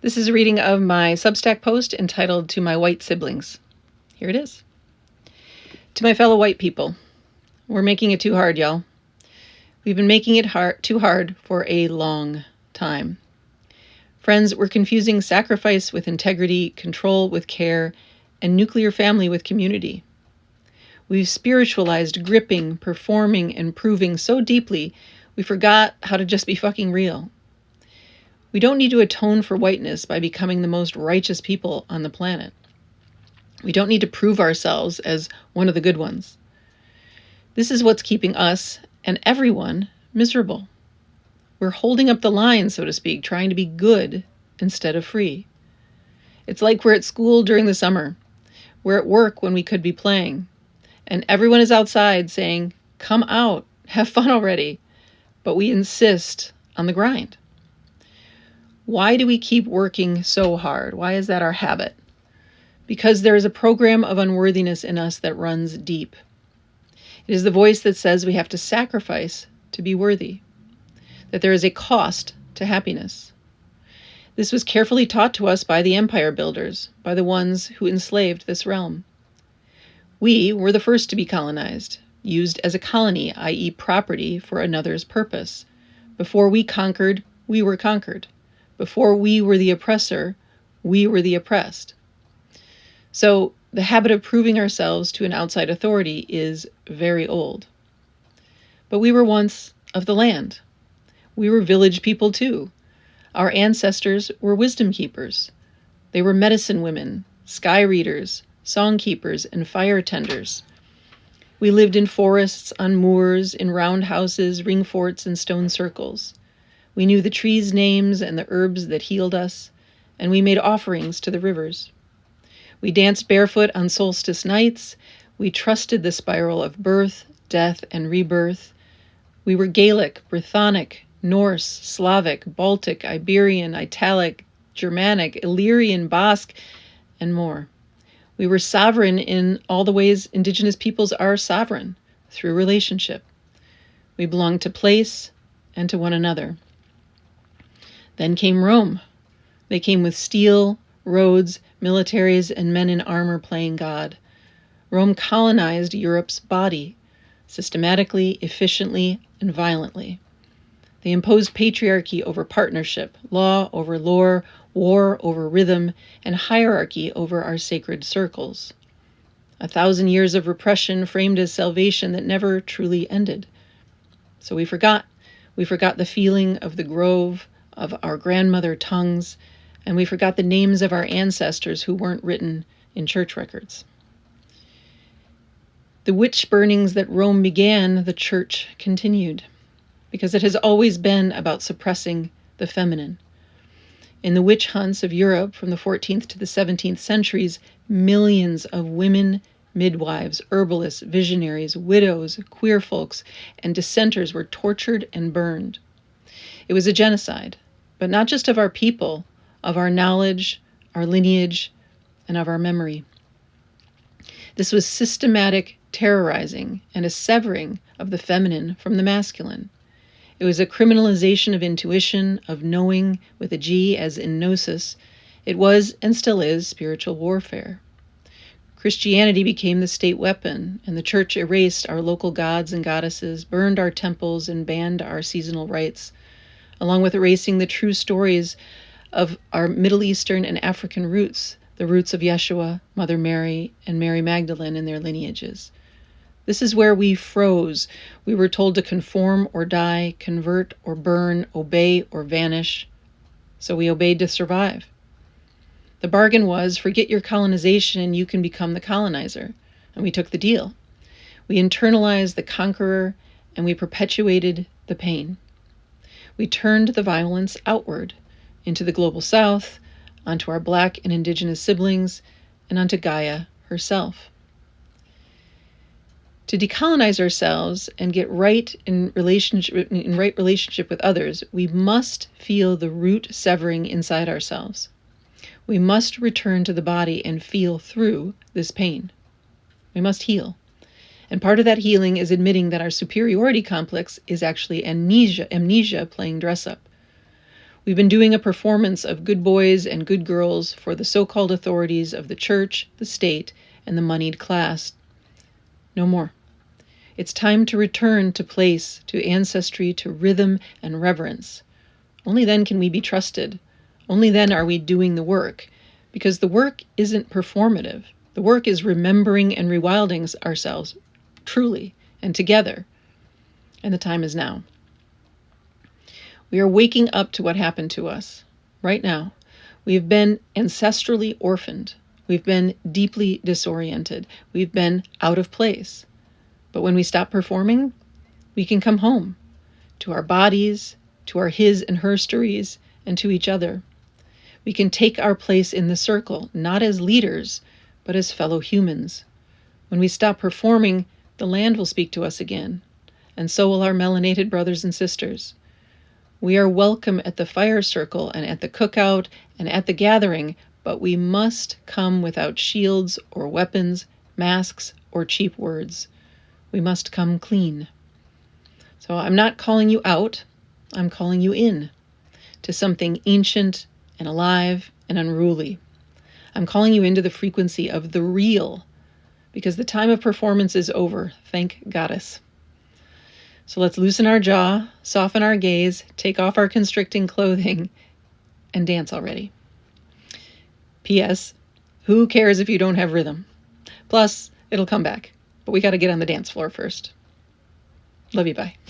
This is a reading of my Substack post entitled To My White Siblings. Here it is. To my fellow white people, we're making it too hard, y'all. We've been making it too hard for a long time. Friends, we're confusing sacrifice with integrity, control with care, and nuclear family with community. We've spiritualized gripping, performing, and proving so deeply, we forgot how to just be fucking real. We don't need to atone for whiteness by becoming the most righteous people on the planet. We don't need to prove ourselves as one of the good ones. This is what's keeping us and everyone miserable. We're holding up the line, so to speak, trying to be good instead of free. It's like we're at school during the summer. We're at work when we could be playing. And everyone is outside saying, come out, have fun already. But we insist on the grind. Why do we keep working so hard? Why is that our habit? Because there is a program of unworthiness in us that runs deep. It is the voice that says we have to sacrifice to be worthy, that there is a cost to happiness. This was carefully taught to us by the empire builders, by the ones who enslaved this realm. We were the first to be colonized, used as a colony, i.e. property for another's purpose. Before we conquered, we were conquered. Before we were the oppressor, we were the oppressed. So the habit of proving ourselves to an outside authority is very old. But we were once of the land. We were village people too. Our ancestors were wisdom keepers. They were medicine women, sky readers, song keepers, and fire tenders. We lived in forests, on moors, in round houses, ring forts, and stone circles. We knew the trees' names and the herbs that healed us, and we made offerings to the rivers. We danced barefoot on solstice nights. We trusted the spiral of birth, death, and rebirth. We were Gaelic, Brythonic, Norse, Slavic, Baltic, Iberian, Italic, Germanic, Illyrian, Basque, and more. We were sovereign in all the ways indigenous peoples are sovereign, through relationship. We belonged to place and to one another. Then came Rome. They came with steel, roads, militaries, and men in armor playing God. Rome colonized Europe's body, systematically, efficiently, and violently. They imposed patriarchy over partnership, law over lore, war over rhythm, and hierarchy over our sacred circles. 1,000 years of repression framed as salvation that never truly ended. So we forgot. We forgot the feeling of the grove, of our grandmother tongues, and we forgot the names of our ancestors who weren't written in church records. The witch burnings that Rome began, the church continued, because it has always been about suppressing the feminine. In the witch hunts of Europe from the 14th to the 17th centuries, millions of women, midwives, herbalists, visionaries, widows, queer folks, and dissenters were tortured and burned. It was a genocide, but not just of our people, of our knowledge, our lineage, and of our memory. This was systematic terrorizing and a severing of the feminine from the masculine. It was a criminalization of intuition, of knowing with a G as in gnosis. It was, and still is, spiritual warfare. Christianity became the state weapon, and the church erased our local gods and goddesses, burned our temples, and banned our seasonal rites, along with erasing the true stories of our Middle Eastern and African roots, the roots of Yeshua, Mother Mary, and Mary Magdalene and their lineages. This is where we froze. We were told to conform or die, convert or burn, obey or vanish. So we obeyed to survive. The bargain was, forget your colonization and you can become the colonizer. And we took the deal. We internalized the conqueror and we perpetuated the pain. We turned the violence outward, into the global south, onto our Black and Indigenous siblings, and onto Gaia herself. To decolonize ourselves and get right in right relationship with others, we must feel the root severing inside ourselves. We must return to the body and feel through this pain. We must heal. And part of that healing is admitting that our superiority complex is actually amnesia playing dress up. We've been doing a performance of good boys and good girls for the so-called authorities of the church, the state, and the moneyed class. No more. It's time to return to place, to ancestry, to rhythm and reverence. Only then can we be trusted. Only then are we doing the work, because the work isn't performative. The work is remembering and rewilding ourselves truly and together. And the time is now. We are waking up to what happened to us right now. We've been ancestrally orphaned. We've been deeply disoriented. We've been out of place. But when we stop performing, we can come home to our bodies, to our his and her stories, and to each other. We can take our place in the circle, not as leaders, but as fellow humans. When we stop performing, the land will speak to us again, and so will our melanated brothers and sisters. We are welcome at the fire circle and at the cookout and at the gathering, but we must come without shields or weapons, masks or cheap words. We must come clean. So I'm not calling you out, I'm calling you in to something ancient and alive and unruly. I'm calling you into the frequency of the real, because the time of performance is over, thank Goddess. So let's loosen our jaw, soften our gaze, take off our constricting clothing, and dance already. P.S. Who cares if you don't have rhythm? Plus, it'll come back. But we got to get on the dance floor first. Love you, bye.